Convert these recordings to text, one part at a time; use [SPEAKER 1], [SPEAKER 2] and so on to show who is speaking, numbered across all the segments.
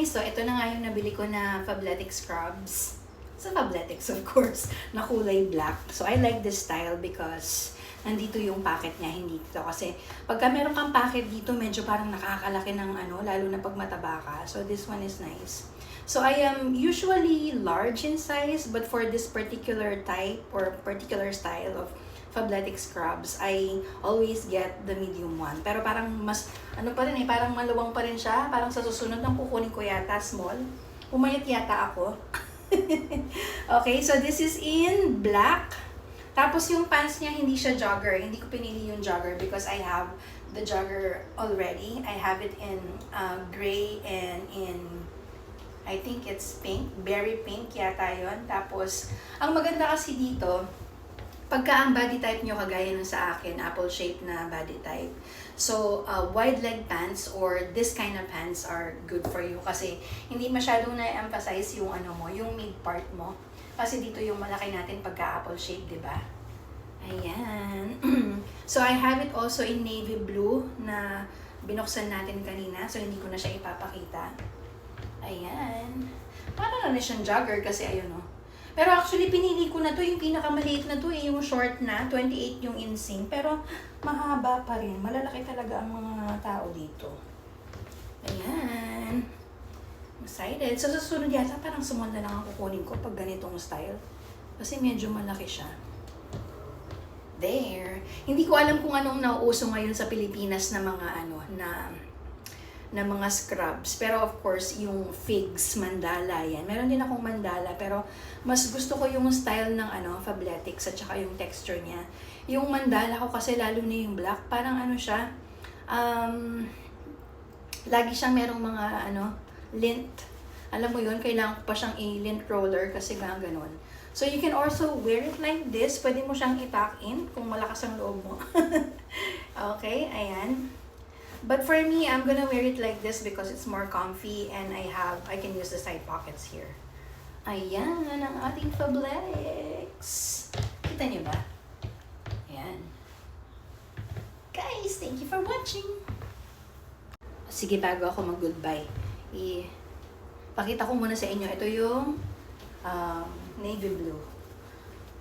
[SPEAKER 1] guys, so ito na nga yung nabili ko na Fabletics scrubs. Sa Fabletics, of course, na kulay black. So I like this style because nandito yung packet niya, hindi dito. Kasi pagka meron kang packet dito, medyo parang nakakalaki ng ano, lalo na pag mataba ka. So this one is nice. So I am usually large in size, but for this particular type or particular style of Fabletics scrubs, I always get the medium one. Pero parang mas, ano pa rin parang maluwang pa rin siya. Parang sa susunod ng kukunin ko yata, small. Pumayat yata ako. Okay, so this is in black. Tapos yung pants niya, hindi siya jogger. Hindi ko pinili yung jogger because I have the jogger already. I have it in gray and in, I think it's pink. Berry pink yata yun. Tapos, ang maganda kasi dito, pagka ang body type nyo kagaya ng sa akin, apple shape na body type. So, wide leg pants or this kind of pants are good for you kasi hindi masyadong na-emphasize yung ano mo, yung mid part mo. Kasi dito yung malaki natin pagka apple shape, di ba? Ayan. So, I have it also in navy blue na binuksan natin kanina. So, hindi ko na siya ipapakita. Ayan. Parang na siyang jogger kasi ayun o. Pero actually, pinili ko na to yung pinakamaliit na to yung short na, 28 yung inseam. Pero mahaba pa rin. Malalaki talaga ang mga tao dito. Ayan. Excited. So, susunod yata, parang small na lang ang kukunin ko pag ganitong style. Kasi medyo malaki siya. There. Hindi ko alam kung anong nauuso ngayon sa Pilipinas na mga ano, na mga scrubs. Pero of course, yung figs, mandala, yan. Meron din akong mandala, pero mas gusto ko yung style ng ano, Fabletics at saka yung texture niya. Yung mandala ko kasi lalo na yung black, parang ano siya, lagi siyang merong mga ano, lint. Alam mo yun, kailangan ko pa siyang i-lint roller kasi ganun. So you can also wear it like this. Pwede mo siyang i-tuck in kung malakas ang loob mo. Okay, ayan. But for me, I'm gonna wear it like this because it's more comfy and I can use the side pockets here. Ayan, ang ating Fabletics. Kita niyo ba? Ayan. Guys, thank you for watching. Sige, bago ako mag-goodbye, pakita ko muna sa inyo. Ito yung navy blue.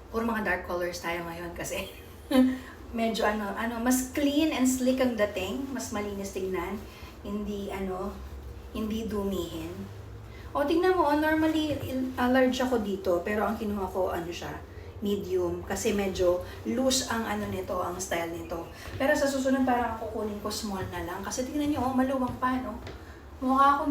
[SPEAKER 1] Puro mga dark colors tayo ngayon kasi medyo mas clean and slick ang dating, mas malinis tignan, hindi dumihin. O tingnan mo, normally large ako dito, pero ang kinuha ko siya, medium kasi medyo loose ang nito, ang style nito. Pero sa susunod parang kukunin ko small na lang kasi tingnan niyo, maluwang pa no. Mukha ako